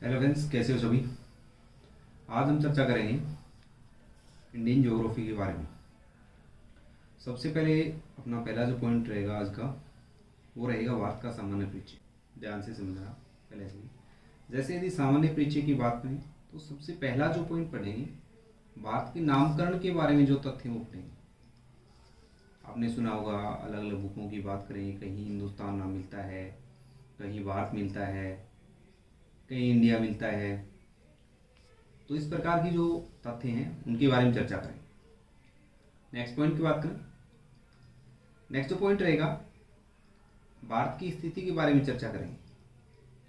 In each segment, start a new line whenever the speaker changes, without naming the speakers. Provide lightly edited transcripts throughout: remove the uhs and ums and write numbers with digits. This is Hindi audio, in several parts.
हेलो फ्रेंड्स, कैसे हो सभी। आज हम चर्चा करेंगे इंडियन ज्योग्राफी के बारे में। सबसे पहले अपना पहला जो पॉइंट रहेगा आज का, वो रहेगा भारत का सामान्य परिचय। ध्यान से समझना पहले से ही। जैसे यदि सामान्य परिचय की बात करें तो सबसे पहला जो पॉइंट पढ़ेंगे, भारत के नामकरण के बारे में जो तथ्य वो पढ़ेंगे। आपने सुना होगा, अलग अलग बुकों की बात करें, कहीं हिंदुस्तान नाम मिलता है, कहीं भारत मिलता है, कहीं इंडिया मिलता है। तो इस प्रकार की जो तथ्य हैं उनके बारे में चर्चा करें। नेक्स्ट पॉइंट की बात करें, नेक्स्ट जो पॉइंट रहेगा, भारत की स्थिति के बारे में चर्चा करेंगे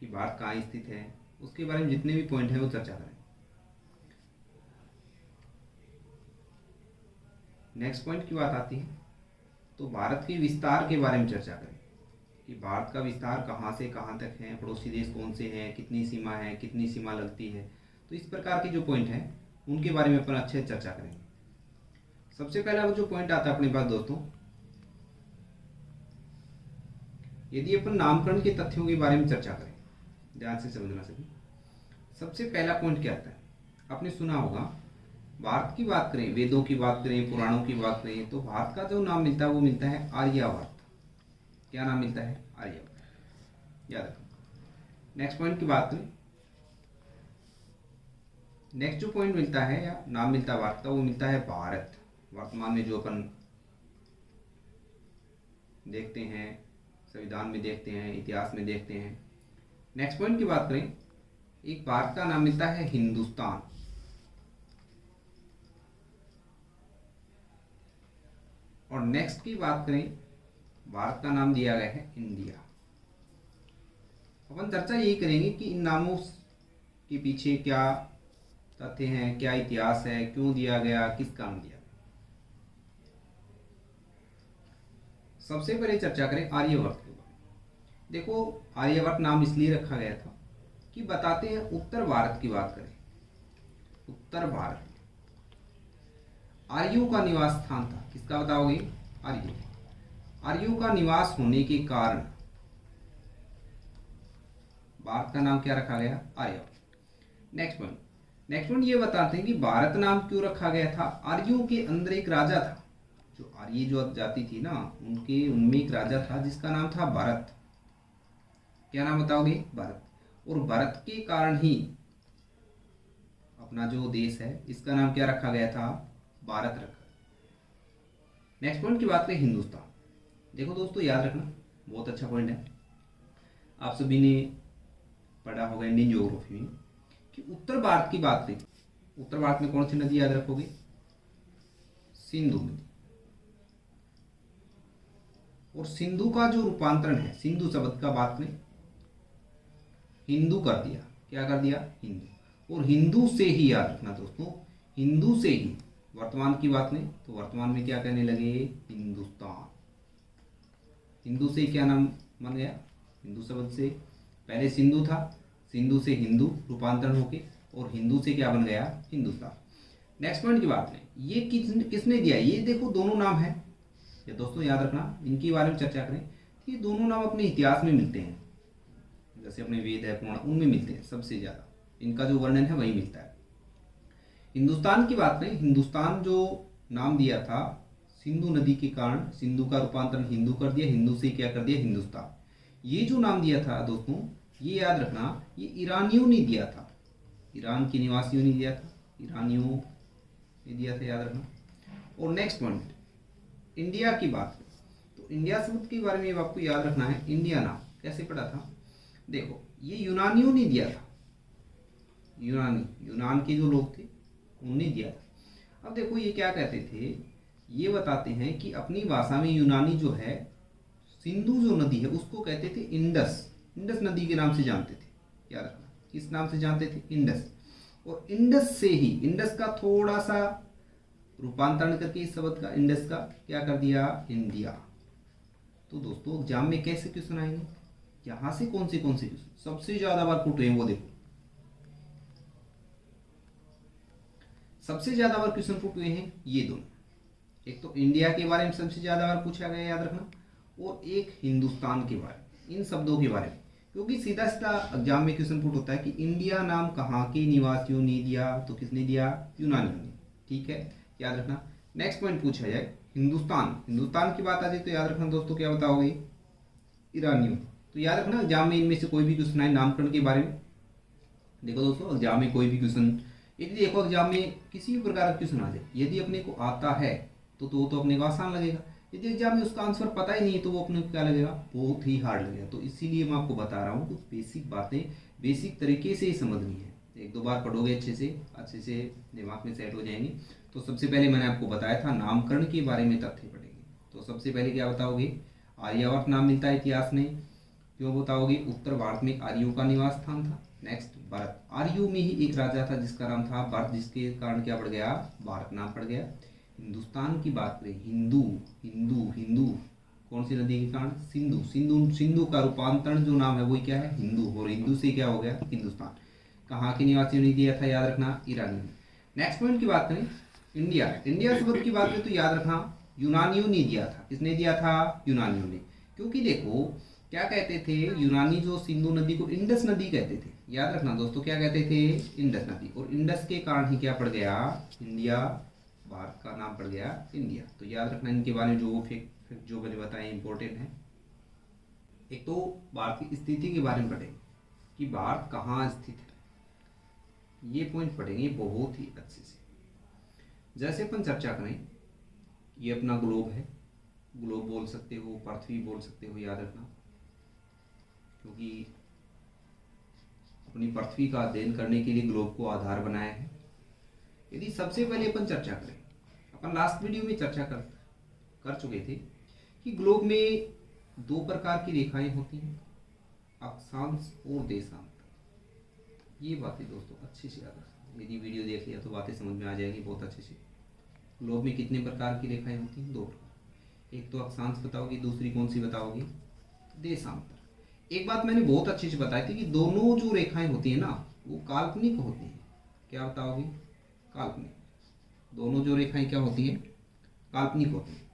कि भारत कहाँ स्थित है, उसके बारे में जितने भी पॉइंट हैं वो चर्चा करें। नेक्स्ट पॉइंट की बात आती है तो भारत के विस्तार के बारे में चर्चा करें कि भारत का विस्तार कहाँ से कहाँ तक है, पड़ोसी देश कौन से हैं, कितनी सीमा है, कितनी सीमा लगती है। तो इस प्रकार के जो पॉइंट हैं उनके बारे में अपन अच्छे से चर्चा करेंगे। सबसे पहला वो जो पॉइंट आता है अपने पास दोस्तों, यदि अपन नामकरण के तथ्यों के बारे में चर्चा करें, ध्यान से समझना सभी। सबसे पहला पॉइंट क्या आता है, आपने सुना होगा, भारत की बात करें, वेदों की बात करें, पुराणों की बात करें, तो भारत का जो नाम मिलता है वो मिलता है आर्यावर्त। क्या नाम मिलता है? आर्यावर्त। याद रखो। नेक्स्ट पॉइंट की बात करें, नेक्स्ट जो पॉइंट मिलता है या नाम मिलता है भारत का, वो मिलता है भारत। वर्तमान में जो अपन देखते हैं, संविधान में देखते हैं, इतिहास में देखते हैं। नेक्स्ट पॉइंट की बात करें, एक भारत का नाम मिलता है हिंदुस्तान। और नेक्स्ट की बात करें, भारत का नाम दिया गया है इंडिया। अपन चर्चा यही करेंगे कि इन नामों के पीछे क्या तथ्य हैं, क्या इतिहास है, क्यों दिया गया, किस काम दिया गया। सबसे पहले चर्चा करें आर्यवर्त के बारे में। देखो, आर्यवर्त नाम इसलिए रखा गया था कि बताते हैं उत्तर भारत की बात करें, उत्तर भारत आर्यों का निवास स्थान था। किसका बताओगे? आर्यों। आर्यों का निवास होने के कारण भारत का नाम क्या रखा गया? आर्यवर्त। नेक्स्ट पॉइंट ये बताते हैं कि भारत नाम क्यों रखा गया था। आर्यों के अंदर एक राजा था, जो आर्य जो जाति थी ना, उनमें एक राजा था जिसका नाम था भरत। क्या नाम बताओगे? भरत। और भरत के कारण ही अपना जो देश है इसका नाम क्या रखा गया था? भारत रखा। नेक्स्ट पॉइंट की बात करें, हिंदुस्तान। देखो दोस्तों, याद रखना, बहुत अच्छा पॉइंट है। आप सभी ने पढ़ा होगा इंडियन ज्योग्राफी में कि उत्तर भारत की बात करें, उत्तर भारत में कौन सी नदी याद रखोगे? सिंधु नदी। और सिंधु का जो रूपांतरण है, सिंधु शब्द का बात करें, हिंदू कर दिया। क्या कर दिया? हिंदू। और हिंदू से ही, याद रखना दोस्तों, हिंदू से ही वर्तमान की बात करें तो वर्तमान में क्या कहने लगे? हिंदुस्तान। हिंदू से क्या नाम बन गया? हिंदू शब्द से पहले सिंधु था, सिंधु से हिंदू रूपांतरण होके और हिंदू से क्या बन गया? हिंदुस्तान। नेक्स्ट पॉइंट की बात करें, ये किसने दिया? ये देखो दोनों नाम है, ये दोस्तों याद रखना, इनके बारे में चर्चा करें। ये दोनों नाम अपने इतिहास में मिलते हैं, जैसे अपने वेद है, पुराण, उनमें मिलते हैं। सबसे ज्यादा इनका जो वर्णन है वही मिलता है। हिंदुस्तान की बात करें, हिंदुस्तान जो नाम दिया था सिंधु नदी के कारण, सिंधु का रूपांतरण हिंदू कर दिया, हिंदू से क्या कर दिया? हिंदुस्तान। ये जो नाम दिया था दोस्तों, ये याद रखना, ये ईरानियों ने दिया था, ईरान के निवासियों ने दिया था, ईरानियों ने दिया था, याद रखना। और नेक्स्ट पॉइंट, इंडिया की बात करें तो इंडिया शब्द के बारे में आपको याद रखना है। इंडिया नाम कैसे पड़ा था? देखो, ये यूनानियों ने दिया था, यूनान के जो लोग थे उन्होंने दिया था। अब देखो, ये क्या कहते थे, ये बताते हैं कि अपनी भाषा में यूनानी जो है, सिंधु जो नदी है उसको कहते थे इंडस। इंडस नदी के नाम से जानते थे, याद रखना, किस नाम से जानते थे? इंडस। और इंडस से ही, इंडस का थोड़ा सा रूपांतरण करके इस शब्द का, इंडस का क्या कर दिया? इंडिया। तो दोस्तों एग्जाम में कैसे क्वेश्चन आएंगे, यहां से कौन से क्वेश्चन सबसे ज्यादा बार पुट हुए, वो देखो। सबसे ज्यादा बार क्वेश्चन पुट हुए हैं ये दोनों, एक तो इंडिया के बारे में सबसे ज्यादा बार पूछा गया, याद रखना, और एक हिंदुस्तान के बारे में, इन शब्दों के बारे में। क्योंकि सीधा सीधा एग्जाम में क्वेश्चन पुट होता है कि इंडिया नाम कहाँ के निवासियों ने दिया, तो किसने दिया, यूनानियों ने। ठीक है, याद रखना। नेक्स्ट पॉइंट पूछा जाए हिंदुस्तान, हिंदुस्तान की बात आ जाए तो याद रखना दोस्तों क्या बताओगे, ईरानियों। तो याद रखना एग्जाम में इनमें से कोई भी क्वेश्चन आए नामकरण के बारे में। देखो दोस्तों एग्जाम में कोई भी क्वेश्चन, यदि देखो एग्जाम में किसी भी प्रकार का क्वेश्चन आ जाए, यदि अपने को आता है तो अपने को आसान लगेगा, यदि एग्जाम में उसका आंसर पता ही नहीं तो वो अपने को क्या लगेगा, बहुत ही हार्ड लगेगा। तो इसीलिए मैं आपको बता रहा हूँ कुछ बेसिक बातें बेसिक तरीके से ही समझनी है, एक दो बार पढ़ोगे अच्छे से दिमाग में सेट हो जाएंगे। तो सबसे पहले मैंने आपको बताया था नामकरण के बारे में तथ्य पढ़ेंगे। तो सबसे पहले क्या बताओगे, आर्यावर्त नाम मिलता है इतिहास में, क्यों बताओगे, उत्तर भारत में आर्यों का निवास स्थान था। नेक्स्ट भरत, आर्यों में ही एक राजा था जिसका नाम था भरत, जिसके कारण क्या पड़ गया, भारत नाम पड़ गया। हिंदुस्तान की बात करें, हिंदू हिंदू हिंदू कौन सी नदी के कारण, सिंधु, सिंधु का रूपांतरण जो नाम है वही क्या है, हिंदू, और हिंदू से क्या हो गया, हिंदुस्तान। कहाँ के निवासियों ने दिया था, याद रखना, ईरानी। नेक्स्ट पॉइंट की बात करें, इंडिया, इंडिया शब्द की बात करें तो याद रखना यूनानियों ने दिया था। किसने दिया था, यूनानियों ने। क्योंकि देखो क्या कहते थे यूनानी, जो सिंधु नदी को इंडस नदी कहते थे, याद रखना दोस्तों क्या कहते थे, इंडस नदी, और इंडस के कारण ही क्या पड़ गया, इंडिया, भारत का नाम पड़ गया इंडिया। तो याद रखना इनके बारे में जो फैक्ट जो मैंने बताए इंपॉर्टेंट है। एक तो भारत की स्थिति के बारे में पढ़ेंगे कि भारत कहाँ स्थित है, ये पॉइंट पढ़ेंगे बहुत ही अच्छे से। जैसे अपन चर्चा करें, ये अपना ग्लोब है, ग्लोब बोल सकते हो, पृथ्वी बोल सकते हो, याद रखना, क्योंकि अपनी पृथ्वी का अध्ययन करने के लिए ग्लोब को आधार बनाया है। यदि सबसे पहले अपन चर्चा करें, अपन लास्ट वीडियो में चर्चा कर चुके थे कि ग्लोब में दो प्रकार की रेखाएं होती हैं, अक्षांश और देशांतर। ये बातें दोस्तों अच्छे से याद रखना, यदि वीडियो देख लिया तो बातें समझ में आ जाएगी बहुत अच्छे से। ग्लोब में कितने प्रकार की रेखाएं होती हैं, दो प्रकार, एक तो अक्षांश बताओगी, दूसरी कौन सी बताओगी, देशांतर। एक बात मैंने बहुत अच्छे से बताई थी कि दोनों जो रेखाएं होती हैं ना वो काल्पनिक होती हैं। क्या बताओगे, काल्पनिक। दोनों जो रेखाएं क्या होती हैं, काल्पनिक होती हैं।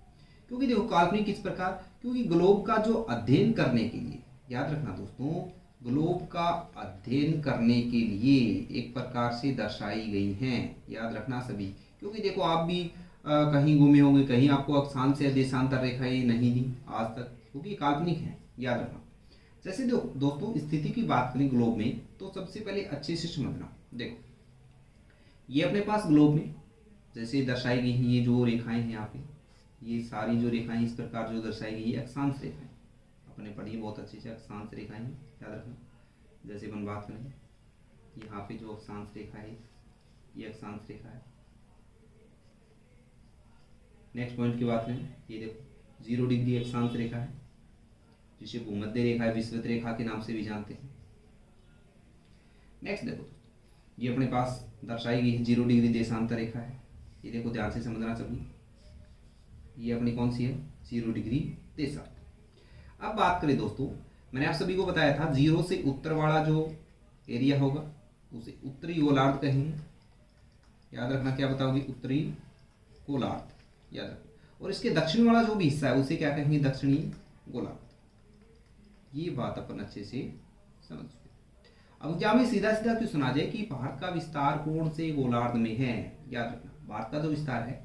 क्योंकि देखो काल्पनिक किस प्रकार, क्योंकि ग्लोब का जो अध्ययन करने के लिए, याद रखना दोस्तों, ग्लोब का अध्ययन करने के लिए एक प्रकार से दर्शाई गई हैं, याद रखना सभी। क्योंकि देखो आप भी कहीं घूमे होंगे, कहीं आपको अक्षांश या देशांतर रेखाएं नहीं दी आज तक, क्योंकि काल्पनिक है, याद रखना। जैसे दोस्तों स्थिति की बात करें ग्लोब में, तो सबसे पहले अच्छे से समझना। देखो ये अपने पास ग्लोब में जैसे दर्शाई गई हैं, ये जो रेखाएं हैं यहाँ पे, ये सारी जो रेखाएं इस प्रकार जो दर्शाई गई है अक्षांश रेखाएं, अपने पढ़िए बहुत अच्छे से, अक्षांश रेखाएं याद रखना। जैसे अपन बात करें यहाँ पे जो अक्षांश रेखा है, ये अक्षांश रेखा है। नेक्स्ट पॉइंट की बात करें, ये देखो 0 डिग्री अक्षांश रेखा है, जिसे भूमध्य रेखा, विषुवत रेखा के नाम से भी जानते हैं। नेक्स्ट देखो दोस्तों, ये अपने पास दर्शाई गई 0 डिग्री देशांतर रेखा है। ये देखो ध्यान से समझना सभी, ये अपनी कौन सी है, 0 डिग्री देशांतर। अब बात करें दोस्तों, मैंने आप सभी को बताया था 0 से उत्तर वाला जो एरिया होगा उसे उत्तरी गोलार्ध कहेंगे। याद रखना, क्या बताओगे, उत्तरी गोलार्ध, याद रखना। और इसके दक्षिण वाला जो भी हिस्सा है उसे क्या कहेंगे, दक्षिणी गोलार्ध। ये बात अपन अच्छे से समझ चुके। अब क्या में सीधा सीधा क्यों सुना जाए कि भारत का विस्तार कौन से गोलार्ध में है, याद रखना भारत का जो विस्तार है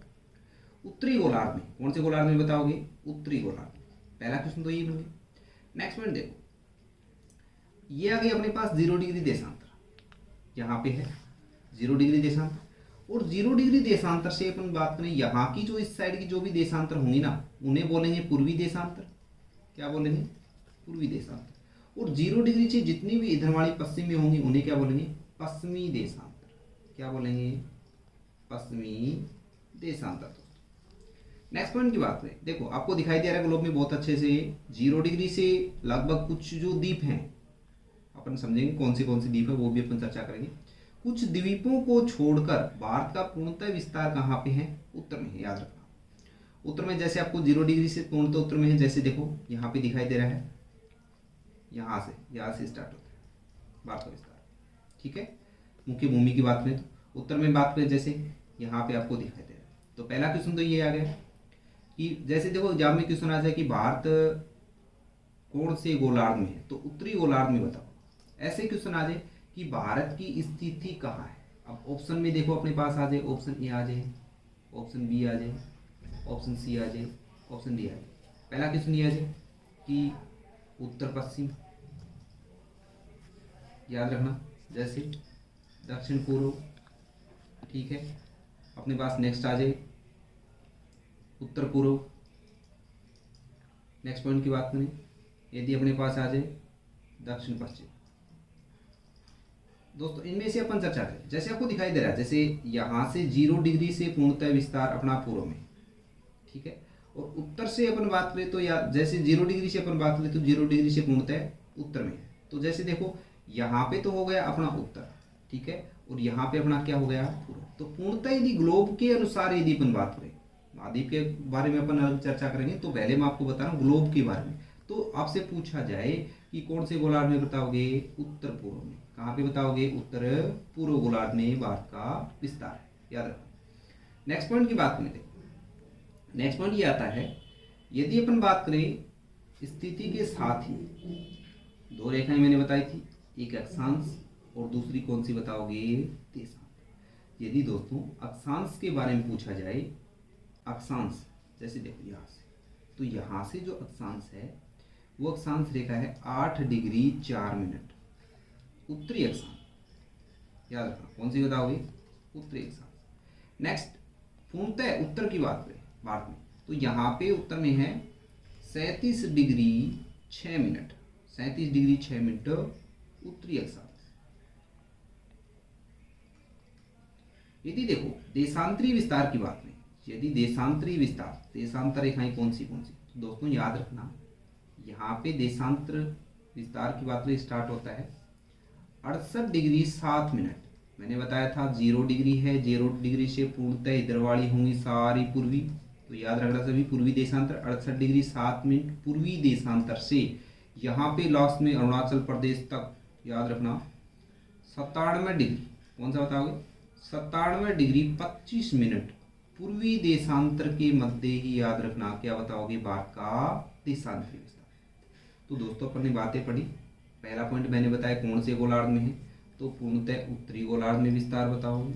उत्तरी गोलार्ध में। कौन से गोलार्ध में बताओगे, उत्तरी गोलार्ध। पहला क्वेश्चन तो ये बन गया। नेक्स्ट पॉइंट देखो, ये आ गई अपने पास 0 डिग्री देशांतर, यहाँ पे है 0 डिग्री देशांतर। और 0 डिग्री देशांतर से अपन बात करें, यहाँ की जो इस साइड की जो भी देशांतर होंगी ना उन्हें बोलेंगे पूर्वी देशांतर। क्या बोलेंगे, पूर्वी देशांतर। और 0 डिग्री से जितनी भी इधर वाली पश्चिम में होंगी उन्हें क्या बोलेंगे, पश्चिमी देशांतर। क्या बोलेंगे, पश्चिमी देशांतर। नेक्स्ट पॉइंट की बात करें, देखो आपको दिखाई दे रहा है ग्लोब में बहुत अच्छे से 0 डिग्री से लगभग कुछ जो द्वीप हैं, अपन समझेंगे कौन सी द्वीप है वो भी अपन चर्चा करेंगे। कुछ द्वीपों को छोड़कर भारत का पूर्णतः विस्तार कहाँ पे है, उत्तर में है, याद रखना। उत्तर में जैसे आपको 0 डिग्री से पूर्णतः उत्तर में है, जैसे देखो यहाँ पे दिखाई दे रहा है, यहाँ से स्टार्ट होता है भारत का विस्तार। ठीक है, मुख्य भूमि की बात करें तो उत्तर में बात करें, जैसे यहाँ पे आपको दिखाई दे रहा है। तो पहला क्वेश्चन तो ये आ गया कि जैसे देखो एग्जाम में क्वेश्चन आ जाए कि भारत कौन से गोलार्ध में है, तो उत्तरी गोलार्ध में बताओ। ऐसे क्वेश्चन आ जाए कि भारत की स्थिति कहाँ है। अब ऑप्शन में देखो अपने पास आ जाए, ऑप्शन ए आ जाए, ऑप्शन बी आ जाए, ऑप्शन सी आ जाए, ऑप्शन डी आ जाए। पहला क्वेश्चन ये आ जाए कि उत्तर पश्चिम, याद रखना, जैसे दक्षिण पूर्व, ठीक है। अपने पास नेक्स्ट आ जाए उत्तर पूर्व। नेक्स्ट पॉइंट की बात करें, यदि अपने पास आ जाए दक्षिण पश्चिम। दोस्तों इनमें से अपन चर्चा करें, जैसे आपको दिखाई दे रहा है, जैसे यहाँ से 0 डिग्री से पूर्णतः विस्तार अपना पूर्व में, ठीक है। और उत्तर से अपन बात करें तो या जैसे 0 डिग्री से अपन बात करें तो 0 डिग्री से पूर्णतः उत्तर में। तो जैसे देखो यहाँ पे तो हो गया अपना उत्तर, ठीक है, और यहाँ पे अपना क्या हो गया पूर्व। तो पूर्णतः यदि ग्लोब के अनुसार यदि अपन बात करें, महाद्वीप के बारे में अपन अलग चर्चा करेंगे, तो पहले मैं आपको बता रहा हूँ ग्लोब के बारे में। तो आपसे पूछा जाए कि कौन से गोलार्ध में बताओगे, उत्तर पूर्व में। कहाँ पे बताओगे, उत्तर पूर्व गोलार्ध में भारत का विस्तार है, याद रखो। नेक्स्ट पॉइंट की बात करें, नेक्स्ट पॉइंट ये आता है, यदि अपन बात करें स्थिति के साथ ही, दो रेखाएं मैंने बताई थी, एक अक्षांश और दूसरी कौन सी बताओगे, देशांतर। यदि दोस्तों अक्षांश के बारे में पूछा जाए, अक्षांश जैसे देखो यहाँ से, तो यहाँ से जो अक्षांश है वो अक्षांश रेखा है 8 डिग्री 4 मिनट, उत्तरी अक्षांश, याद रखना। कौन सी बताओगे, उत्तरी अक्षांश। नेक्स्ट पूर्णतः उत्तर की बात करें भारत में, तो यहाँ पे उत्तर में है 37 डिग्री 6 मिनट, 37 डिग्री 6 मिनट उत्तरी अक्षांश। यदि देखो देशांतरी विस्तार की बात करें, यदि देशांतरी विस्तार, देशांतर रेखाएं कौन सी, तो दोस्तों याद रखना, यहाँ पे देशांतर विस्तार की बात स्टार्ट होता है 68 डिग्री 7 मिनट। मैंने बताया था 0 डिग्री है, 0 डिग्री से पूर्णतः इधर वाली होंगी सारी पूर्वी, तो याद रखना सभी पूर्वी देशांतर 68 डिग्री 7 मिनट पूर्वी देशांतर से यहाँ पे लास्ट में अरुणाचल प्रदेश तक, याद रखना 97 डिग्री, कौन सा बताओगे, 97 डिग्री 25 मिनट पूर्वी देशांतर के मध्य ही, याद रखना क्या बताओगे, भारत का देशांतरी विस्तार। तो दोस्तों अपन ने बातें पढ़ी, पहला पॉइंट मैंने बताया कौन से गोलार्ध में है, तो पूर्णतः उत्तरी गोलार्ध में विस्तार बताओगे।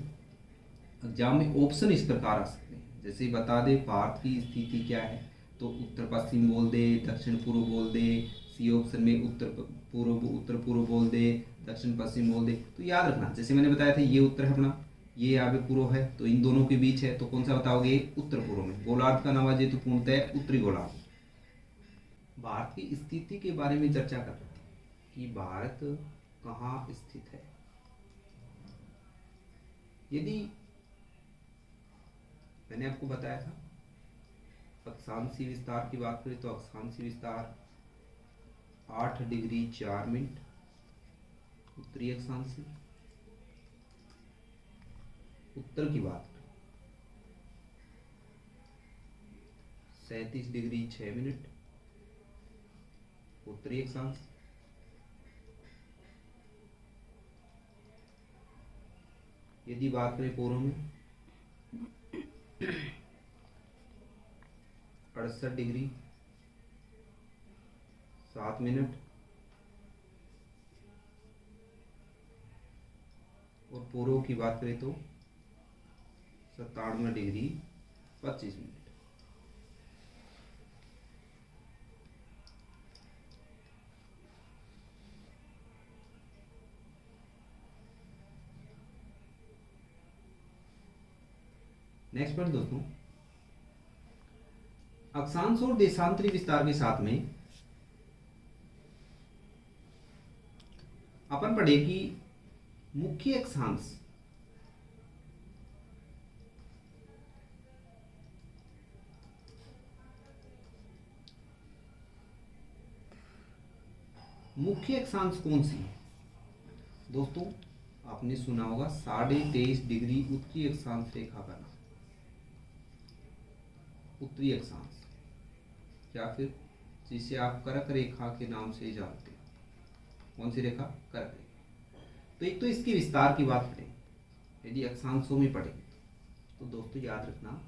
एग्जाम में ऑप्शन इस प्रकार आ सकते हैं, जैसे बता दे भारत की स्थिति क्या है, तो उत्तर पश्चिम बोल दे, दक्षिण पूर्व बोल दे, सी ऑप्शन में उत्तर पूर्व बोल दे, दक्षिण पश्चिम बोल दे। तो याद रखना, जैसे मैंने बताया था ये उत्तर है अपना, ये यहाँ पे पूर्व है, तो इन दोनों के बीच है, तो कौन सा बताओगे, उत्तर पूर्व में। गोलार्ध का नाम आ जाए तो पूर्णतः उत्तरी गोलार्ध। भारत की स्थिति के बारे में चर्चा कर रहे थे कि भारत कहाँ स्थित है। यदि मैंने आपको बताया था अक्षांशीय विस्तार की बात करें, तो अक्षांशीय विस्तार 8 डिग्री 4 मिनट उत्तरी अक्षांश से। उत्तर की बात करें 37 डिग्री 6 मिनट उत्तरी अक्षांश। यदि बात करें पूर्व में 68 डिग्री 7 मिनट और पूर्व की बात करें तो 97 डिग्री 25 मिनट। नेक्स्ट पॉइंट दोस्तों, अक्षांश और देशांतरी विस्तार के साथ में अपन पढ़े कि मुख्य अक्षांश कौन सी है। दोस्तों आपने सुना होगा 23.5 डिग्री उत्तरी अक्षांश रेखा का नाम, उत्तरी अक्षांश, या फिर जिसे आप कर्क रेखा के नाम से जानते हैं। कौन सी रेखा, कर्क रेखा। तो एक तो इसके विस्तार की बात करें, यदि अक्षांशों में पढ़े तो दोस्तों याद रखना,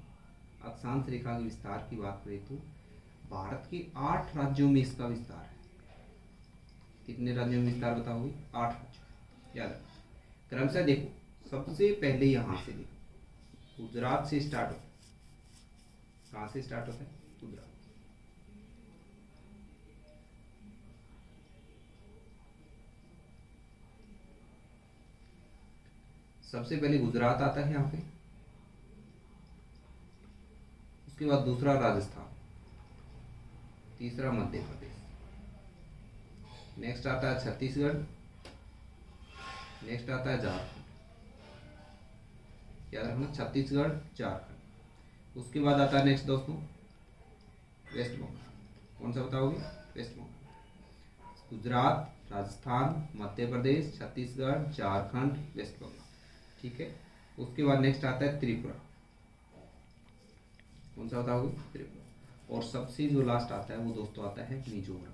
अक्षांश रेखा के विस्तार की बात करें तो भारत के 8 राज्यों में इसका विस्तार है। कितने राज्यों में विस्तार बताओगे? 8 राज्यों। याद रखो, क्रमशः देखो, सबसे पहले यहाँ से देखो, गुजरात से स्टार्ट होता है। कहाँ से स्टार्ट होता है? गुजरात। सबसे पहले गुजरात आता है यहाँ पे, उसके बाद दूसरा राजस्थान, तीसरा मध्य प्रदेश, नेक्स्ट आता है छत्तीसगढ़, नेक्स्ट आता है झारखंड। याद रखना, छत्तीसगढ़, झारखंड। उसके बाद आता है नेक्स्ट दोस्तों वेस्ट बंगाल। कौन सा बताओगे? वेस्ट बंगाल। गुजरात, राजस्थान, मध्य प्रदेश, छत्तीसगढ़, झारखंड, वेस्ट बंगाल। ठीक है। उसके बाद नेक्स्ट आता है त्रिपुरा। कौन सा बताओगे? त्रिपुरा। और सबसे जो लास्ट आता है वो दोस्तों आता है मिजोरम।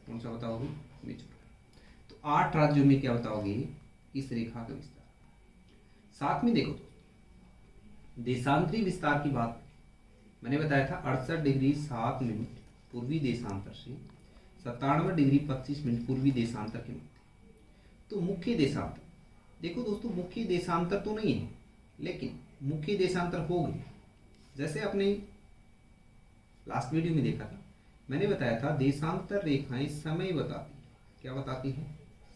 कौन सा बताओगे? मिजोरम। तो 8 राज्यों में क्या बताओगे? इस रेखा का विस्तार। साथ में देखो दोस्तों, देशांतरी विस्तार की बात मैंने बताया था 68 डिग्री 7 मिनट पूर्वी देशांतर से 97 डिग्री 25 मिनट पूर्वी देशांतर के मध्य। तो मुख्य देशांतर देखो दोस्तों, मुख्य देशांतर तो नहीं है, लेकिन मुख्य देशांतर हो गए। जैसे आपने लास्ट वीडियो में देखा था, मैंने बताया था देशांतर रेखाएं समय बताती है। क्या बताती है?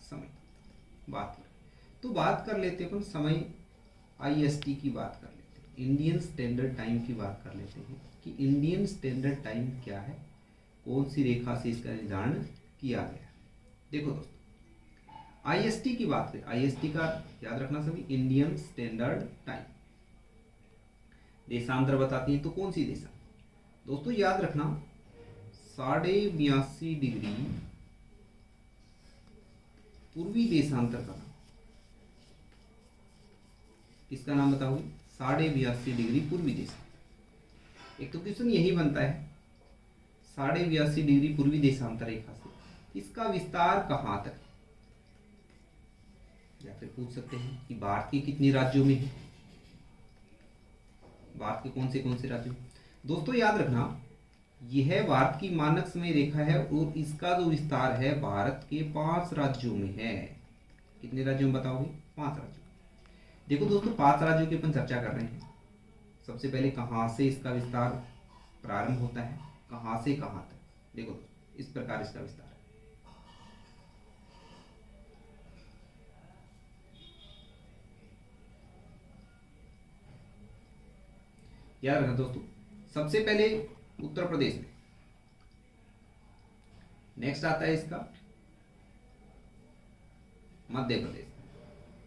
समय। बात करें तो बात कर लेते हैं अपन समय, IST की बात कर लेते हैं, इंडियन स्टैंडर्ड टाइम की बात कर लेते हैं कि इंडियन स्टैंडर्ड टाइम क्या है, कौन सी रेखा से इसका निर्धारण किया गया है। देखो दोस्तों, IST की बात करें, IST का याद रखना सभी, इंडियन स्टैंडर्ड टाइम। देशांतर बताती है, तो कौन सी देशांतर दोस्तों? याद रखना 82.5 डिग्री पूर्वी देशांतर का नाम। किसका नाम बताओगे? 82.5 डिग्री पूर्वी देशांतर। एक तो क्वेश्चन यही बनता है, 82.5 डिग्री पूर्वी देशांतर रेखा से इसका विस्तार कहां तक है? या फिर पूछ सकते हैं कि भारत के कितने राज्यों में है, भारत के कौन से राज्यों में? दोस्तों याद रखना, यह भारत की मानक समय रेखा है और इसका जो विस्तार है भारत के 5 राज्यों में है। कितने राज्यों में बताओगे? 5 राज्यों। देखो दोस्तों, 5 राज्यों की अपन चर्चा कर रहे हैं। सबसे पहले कहाँ से इसका विस्तार प्रारंभ होता है, कहाँ से कहाँ तक? देखो दोस्तों, इस प्रकार इसका विस्तार है। याद रखना दोस्तों, सबसे पहले उत्तर प्रदेश में, नेक्स्ट आता है इसका मध्य प्रदेश,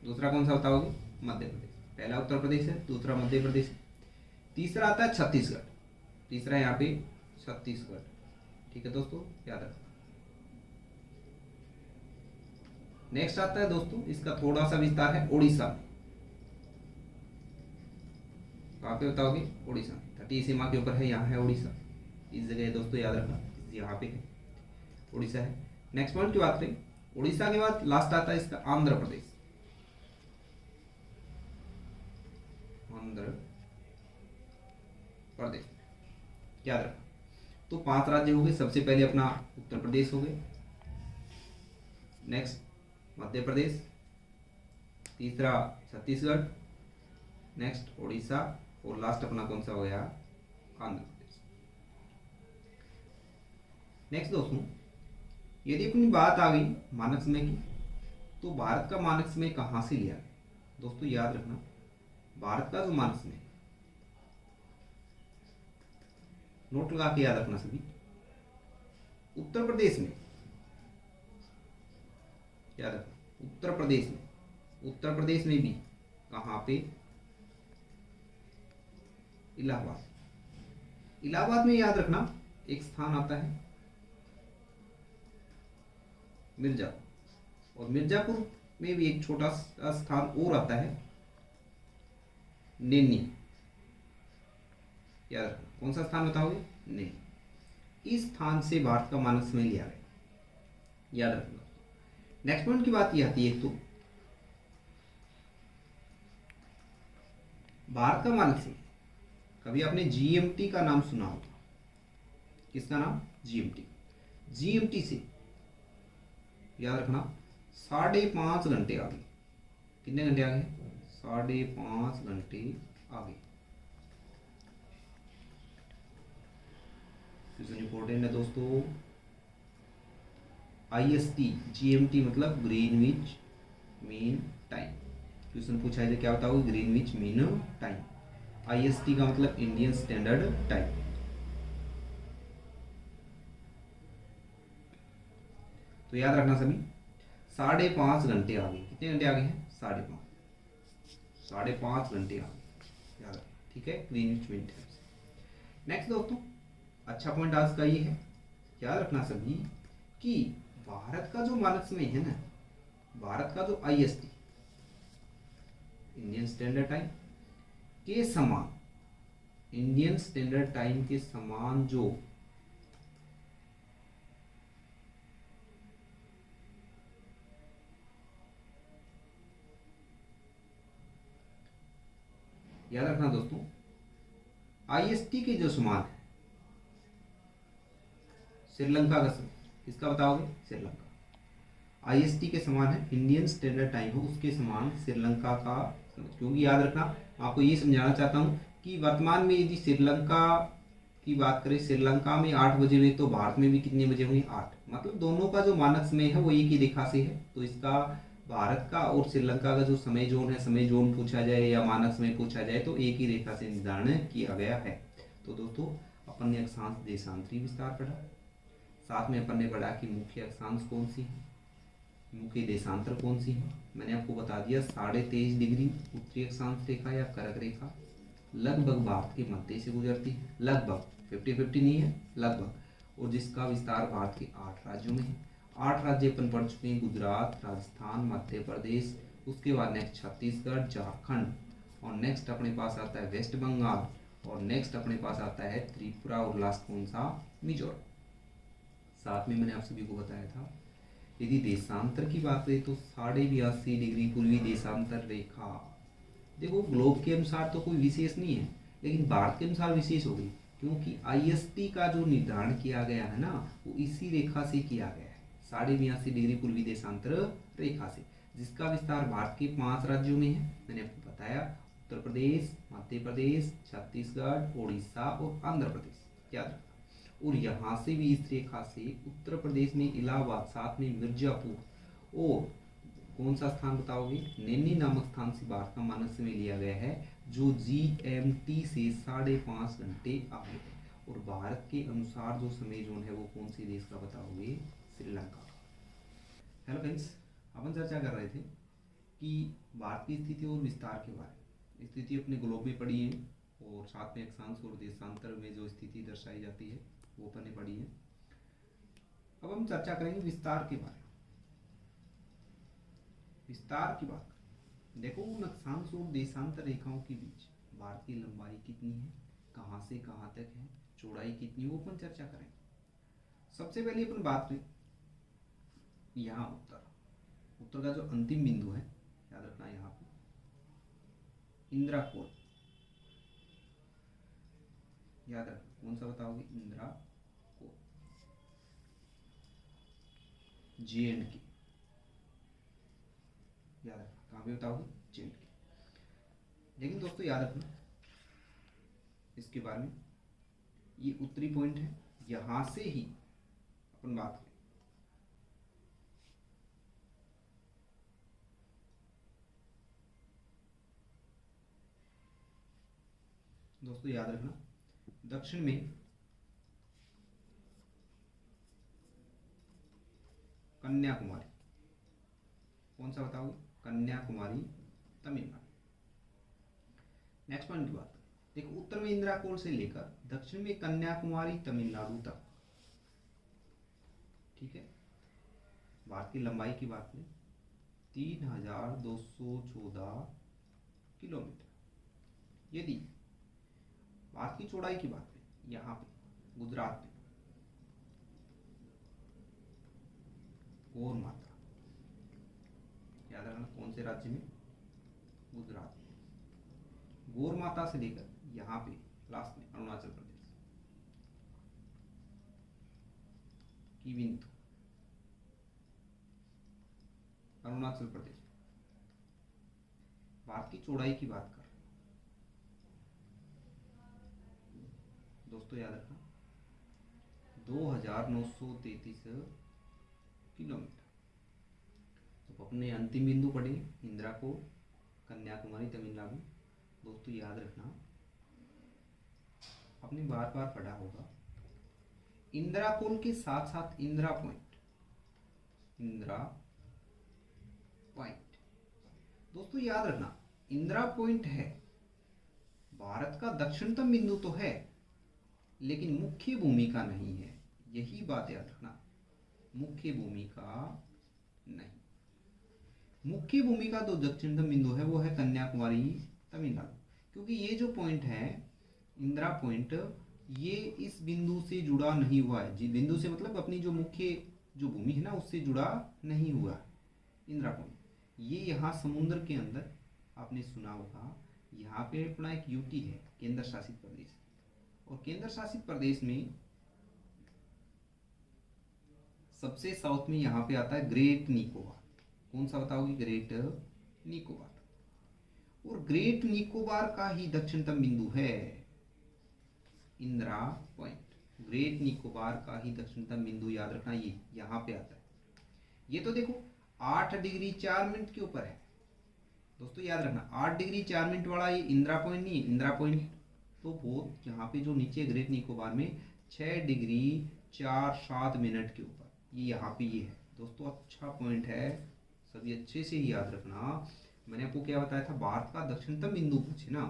दूसरा कौन सा बताओगे? मध्य प्रदेश। पहला उत्तर प्रदेश है, दूसरा मध्य प्रदेश है, तीसरा आता है छत्तीसगढ़, तीसरा यहाँ पे छत्तीसगढ़। ठीक है दोस्तों, याद रखना। नेक्स्ट आता है दोस्तों, इसका थोड़ा सा विस्तार है उड़ीसा में। कहाँ पे बताओगे? उड़ीसा में। तटीय सीमा के ऊपर है, यहाँ है उड़ीसा, इस जगह है दोस्तों, याद रखना, यहाँ पे है उड़ीसा है। नेक्स्ट पॉइंट की बात करें, उड़ीसा के बाद लास्ट आता है इसका आंध्र प्रदेश। आंध्र प्रदेश, याद रखना। तो 5 राज्य हो गए। सबसे पहले अपना उत्तर प्रदेश हो गए, नेक्स्ट मध्य प्रदेश, तीसरा छत्तीसगढ़, नेक्स्ट उड़ीसा, और लास्ट अपना कौन सा हो गया? आंध्र प्रदेश। नेक्स्ट दोस्तों, यदि अपनी बात आ गई मानक समय की, तो भारत का मानक समय कहाँ से लिया गया? दोस्तों याद रखना, भारत का जो मानक समय, नोट लगा के याद रखना सभी, उत्तर प्रदेश में, याद रखना उत्तर प्रदेश में, उत्तर प्रदेश में भी कहाँ पे? इलाहाबाद। इलाहाबाद में याद रखना एक स्थान आता है मिर्जापुर, और मिर्जापुर में भी एक छोटा सा स्थान और आता है नैनी। याद रखना, कौन सा स्थान बताओगे? नैनी। इस स्थान से भारत का मानक समय लिया गया, याद रखना। नेक्स्ट पॉइंट की बात यह आती है, तो भारत का मानक समय, कभी आपने GMT का नाम सुना होगा। किसका नाम? GMT। GMT से याद रखना 5.5 घंटे आगे। कितने घंटे आगे? 5.5 घंटे आगे। क्वेश्चन इंपॉर्टेंट है दोस्तों। IST GMT मतलब ग्रीनविच मीन टाइम। क्वेश्चन पूछा है क्या बताओगे? Greenwich mean time. IST का मतलब इंडियन स्टैंडर्ड टाइम। तो याद रखना सभी 5.5 घंटे आगे। कितने घंटे आगे हैं? 5.5 घंटे आगे याद रखना, ठीक है, ग्रीनविच मीन टाइम से। नेक्स्ट दोस्तों अच्छा पॉइंट आज का ये है, याद रखना सभी कि भारत का जो मानक समय है ना, भारत का जो IST इंडियन स्टैंडर्ड टाइम के समान, इंडियन स्टैंडर्ड टाइम के समान जो याद रखना दोस्तों IST के जो समान है श्रीलंका का समय। किसका बताओगे? श्रीलंका। IST के समान है, इंडियन स्टैंडर्ड टाइम हो उसके समान श्रीलंका का समय। क्योंकि याद रखना आपको ये समझाना चाहता हूँ कि वर्तमान में यदि श्रीलंका की बात करें, श्रीलंका में 8 बजे हुए तो भारत में भी कितने बजे होंगे? 8। मतलब दोनों का जो मानक समय है वो एक ही रेखा से है। तो इसका भारत का और श्रीलंका का जो समय जोन है, समय जोन पूछा जाए या मानक समय पूछा जाए तो एक ही रेखा से निर्धारण किया गया है। तो दोस्तों अपन ने अक्षांश देशांतरी विस्तार पढ़ा, साथ में अपन ने पढ़ा कि मुख्य अक्षांश कौन सी है, मुख्य देशांतर कौन सी है। मैंने आपको बता दिया 23.5 डिग्री उत्तरी अक्षांश रेखा या करक रेखा लगभग भारत के मध्य से गुजरती है, लगभग 50-50 नहीं है, लगभग, और जिसका विस्तार भारत के 8 राज्यों में है। 8 राज्य अपन पढ़ चुके हैं, गुजरात, राजस्थान, मध्य प्रदेश, उसके बाद नेक्स्ट छत्तीसगढ़, झारखंड, और नेक्स्ट अपने पास आता है वेस्ट बंगाल, और नेक्स्ट अपने पास आता है त्रिपुरा, और लास्ट कौन सा? मिजोरम। साथ में मैंने आप सभी को बताया था यदि देशांतर की बात करें तो 82.5 डिग्री पूर्वी देशांतर रेखा। देखो ग्लोब के अनुसार तो कोई विशेष नहीं है, लेकिन भारत के अनुसार विशेष होगी, क्योंकि IST का जो निर्धारण किया गया है ना वो इसी रेखा से किया गया है, 82.5 डिग्री पूर्वी देशांतर रेखा से, जिसका विस्तार भारत के 5 राज्यों में है। मैंने आपको बताया उत्तर प्रदेश, मध्य प्रदेश, छत्तीसगढ़, उड़ीसा और आंध्र प्रदेश, याद रखना। और यहाँ से भी इस रेखा से उत्तर प्रदेश में इलाहाबाद, साथ में मिर्जापुर, और कौन सा स्थान बताओगे? नैनी नामक स्थान से भारत का मानक समय लिया गया है, जो GMT से 5.5 घंटे आगे है। और भारत के अनुसार जो समय जोन है वो कौन से देश का बताओगे? श्रीलंका का। हेलो फ्रेंड्स, अपन चर्चा कर रहे थे कि भारत की स्थिति और विस्तार के बारे में। स्थिति अपने ग्लोब में पढ़ी है, और साथ में अक्षांश और देशांतर में जो स्थिति दर्शाई जाती है वो अपन ने पढ़ी है। अब हम चर्चा करेंगे विस्तार के बारे में। विस्तार की बात देखो, उन अक्षांश और देशांतर रेखाओं के बीच भारत की लंबाई कितनी है, कहाँ से कहाँ तक है, चौड़ाई कितनी है, वो अपन चर्चा करेंगे। सबसे पहले अपन बात करें यहाँ उत्तर का जो अंतिम बिंदु है, याद रखना यहाँ पे इंदिरा कोल, याद रखना कौन सा बताओगे? इंदिरा कोल, JNK, याद रखना कहाँ पे बताओगे? JNK। लेकिन दोस्तों याद रखना इसके बारे में, ये उत्तरी पॉइंट है, यहां से ही अपन बात करें दोस्तों, याद रखना दक्षिण में कन्याकुमारी, कौन सा बताओगे? कन्याकुमारी, तमिलनाडु। नेक्स्ट पॉइंट की बात देखो, उत्तर में इंदिरा कोल से लेकर दक्षिण में कन्याकुमारी, तमिलनाडु तक, ठीक है। भारत की लंबाई की बात करें 3214 किलोमीटर। यदि भारत की चौड़ाई की बात करें, यहाँ पे गुजरात में गौर माता, याद रखना कौन से राज्य में? गुजरात में। गौर माता से लेकर यहाँ पे लास्ट में अरुणाचल प्रदेश, की बिंदु, अरुणाचल प्रदेश। भारत की चौड़ाई की बात कर रहे हैं दोस्तों, याद रखना 2933 किलोमीटर। तो अपने अंतिम बिंदु पढ़े इंदिराकोल, कन्याकुमारी, तमिलनाडु। दोस्तों याद रखना, आपने बार बार पढ़ा होगा, इंदिराकोल के साथ साथ इंदिरा पॉइंट, इंदिरा पॉइंट। दोस्तों याद रखना, इंदिरा पॉइंट है भारत का दक्षिणतम बिंदु तो है, लेकिन मुख्य भूमिका नहीं है। यही बात याद रखना, मुख्य भूमिका नहीं। मुख्य भूमिका जो दक्षिणतम बिंदु है वो है कन्याकुमारी, तमिलनाडु। क्योंकि ये जो पॉइंट है इंदिरा पॉइंट, ये इस बिंदु से जुड़ा नहीं हुआ है। जी बिंदु से मतलब अपनी जो मुख्य जो भूमि है ना उससे जुड़ा नहीं हुआ इंदिरा पॉइंट। ये यहाँ समुद्र के अंदर, आपने सुना होगा, यहाँ पे अपना एक यूटी है, केंद्र शासित प्रदेश। और केंद्र शासित प्रदेश में सबसे साउथ में यहाँ पे आता है ग्रेट निकोबार। कौन सा बताओगे? ग्रेट निकोबार। और ग्रेट निकोबार का ही दक्षिणतम बिंदु है इंदिरा पॉइंट। ग्रेट निकोबार का ही दक्षिणतम बिंदु याद रखना, ये यहाँ पे आता है। ये तो देखो 8 डिग्री 4 मिनट के ऊपर है दोस्तों, याद रखना 8 डिग्री 4 मिनट वाला ये इंदिरा पॉइंट नहीं है। इंदिरा पॉइंट तो बहुत यहाँ पे जो नीचे ग्रेट निकोबार में 6 डिग्री 4-7 मिनट के ऊपर, ये यहाँ पे ये है दोस्तों। अच्छा पॉइंट है, सभी अच्छे से ही याद रखना। मैंने आपको क्या बताया था, भारत का दक्षिणतम बिंदु पूछे ना,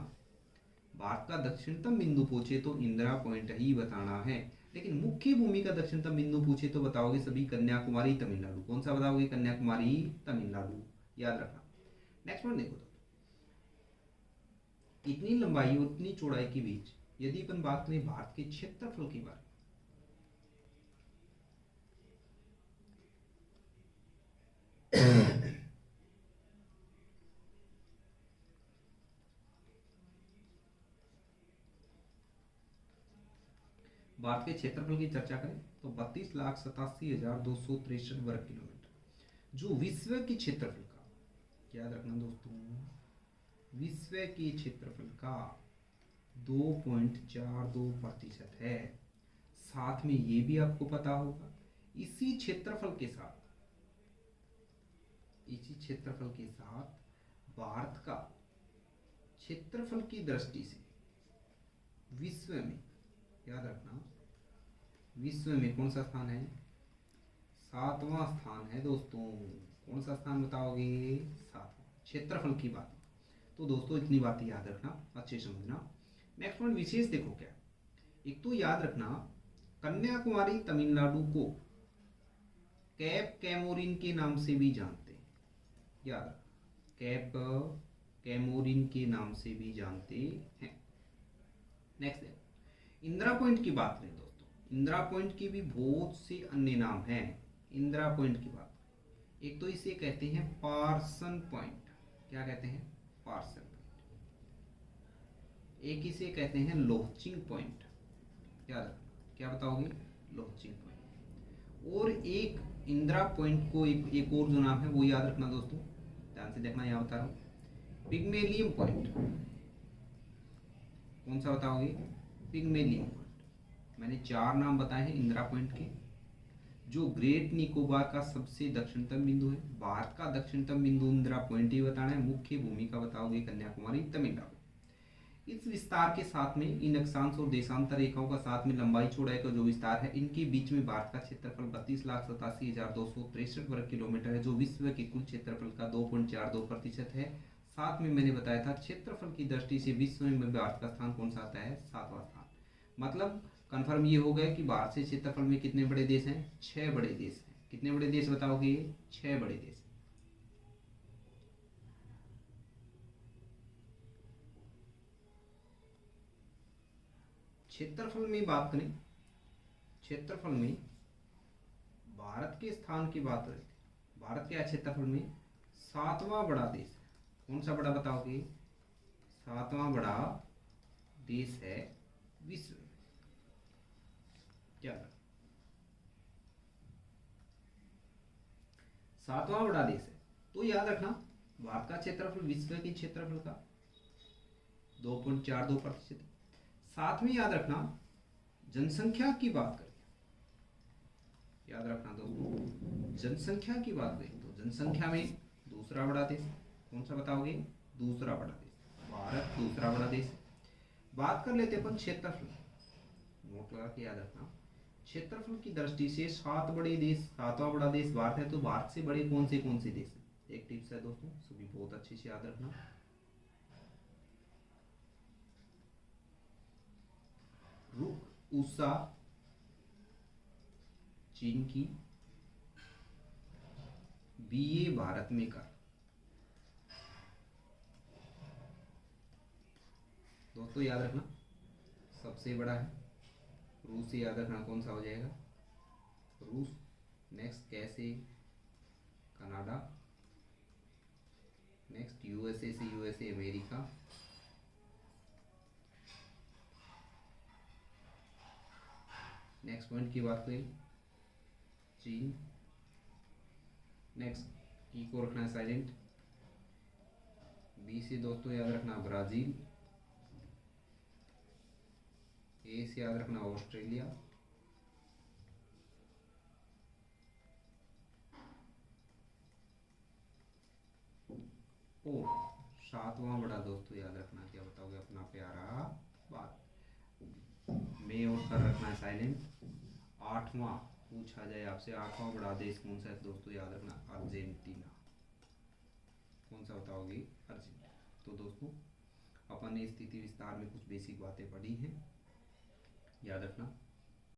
भारत का दक्षिणतम बिंदु पूछे तो इंदिरा पॉइंट ही बताना है। लेकिन मुख्य भूमि का दक्षिणतम बिंदु पूछे तो बताओगे सभी कन्याकुमारी, तमिलनाडु। कौन सा बताओगे? कन्याकुमारी, तमिलनाडु, याद रखना। नेक्स्ट वन देखो, तो इतनी लंबाई और इतनी चौड़ाई के बीच यदि अपन बात करें भारत के क्षेत्रफल के बारे में, भारत के क्षेत्रफल की चर्चा करें तो 32,87,263 वर्ग किलोमीटर, जो विश्व के क्षेत्रफल का, याद रखना दोस्तों, विश्व के क्षेत्रफल का 2.42% है। साथ में ये भी आपको पता होगा, इसी क्षेत्रफल के साथ भारत का क्षेत्रफल की दृष्टि से विश्व में, याद रखना, विश्व में कौन सा स्थान है? 7वां स्थान है दोस्तों। कौन सा स्थान बताओगे? 7वां, क्षेत्रफल की बात। तो दोस्तों इतनी बातें याद रखना, अच्छे समझना। नेक्स्ट वन विशेष देखो क्या, एक तो याद रखना कन्याकुमारी तमिलनाडु को कैप कैमोरिन के नाम से भी जानते हैं। याद रखना, कैप कैमोरिन के नाम से भी जानते हैं। नेक्स्ट देखो, इंदिरा पॉइंट की बात करें दोस्तों, इंदिरा पॉइंट के भी बहुत से अन्य नाम हैं। इंदिरा पॉइंट की बात, एक तो इसे कहते हैं पार्सन पॉइंट। क्या कहते हैं? पार्सन पॉइंट। एक इसे कहते हैं लोहचिंग पॉइंट। याद रखना, क्या बताओगे? लोहचिंग पॉइंट। और एक इंदिरा पॉइंट को एक और जो नाम है वो याद रखना दोस्तों, ध्यान से देखना, यहाँ बता रहा हूँ, पिग्मेलियम पॉइंट। कौन सा बताओगे? पिग्मेलियम पॉइंट। मैंने 4 नाम बताए हैं इंदिरा पॉइंट के, जो ग्रेट निकोबार का सबसे दक्षिणतम बिंदु है। भारत का दक्षिणतम बिंदु इंदिरा पॉइंट ही बताना है। मुख्य भूमिका बताओगे कन्याकुमारी, तमिलनाडु। इस विस्तार के साथ में इन अक्षांश और देशांतर रेखाओं का साथ में लंबाई चौड़ाई का जो विस्तार है, इनके बीच में भारत का क्षेत्रफल 32,87,263 वर्ग किलोमीटर है, जो विश्व के कुल क्षेत्रफल का 2.42% है। साथ में मैंने बताया था क्षेत्रफल की दृष्टि से विश्व में भारत का स्थान कौन सा आता है? 7वां स्थान। मतलब कंफर्म ये हो गया कि भारत से क्षेत्रफल में कितने बड़े देश हैं? 6 बड़े देश हैं। कितने बड़े देश बताओगे? 6 बड़े देश। क्षेत्रफल में बात करें, क्षेत्रफल में भारत के स्थान की बात करें, भारत के क्षेत्रफल में 7वां बड़ा देश है। कौन सा बड़ा बताओगे? 7वां बड़ा देश है विश्व में। क्या? सातवां बड़ा देश है। तो याद रखना भारत का क्षेत्रफल विश्व के क्षेत्रफल का 2.42%। साथ में याद रखना जनसंख्या की बात करें, याद रखना दोस्तों जनसंख्या की बात करें तो जनसंख्या में दूसरा बड़ा देश कौन सा बताओगे? दूसरा बड़ा देश भारत दूसरा बड़ा देश। बात कर लेते अपन क्षेत्रफल, नोट लगा के याद रखना क्षेत्रफल की दृष्टि से 7 बड़े देश, 7वां बड़ा देश भारत है, तो भारत से बड़े कौन से देश हैं? एक टिप्स है दोस्तों, सभी बहुत अच्छे से याद रखना। रूसा चीन की, बीए भारत में कर। दोस्तों याद रखना सबसे बड़ा है रूस से, याद रखना कौन सा हो जाएगा? रूस। नेक्स्ट कैसे कनाडा, नेक्स्ट यूएसए से यूएसए अमेरिका, नेक्स्ट पॉइंट की बात करें चीन, नेक्स्ट ई को रखना है साइलेंट, बी से दोस्तों याद रखना ब्राजील, ए से याद रखना ऑस्ट्रेलिया, और 7वां बड़ा दोस्तों याद रखना क्या बताओगे? अपना प्यारा बात में और कर रखना है साइलेंट। 8वां पूछा जाए आपसे 8वां बड़ा देश कौन सा है दोस्तों? याद रखना अर्जेंटीना। कौन सा बताओगे? अर्जेंटीना। तो दोस्तों अपन ने स्थिति विस्तार में कुछ बेसिक बातें पढ़ी हैं, याद रखना।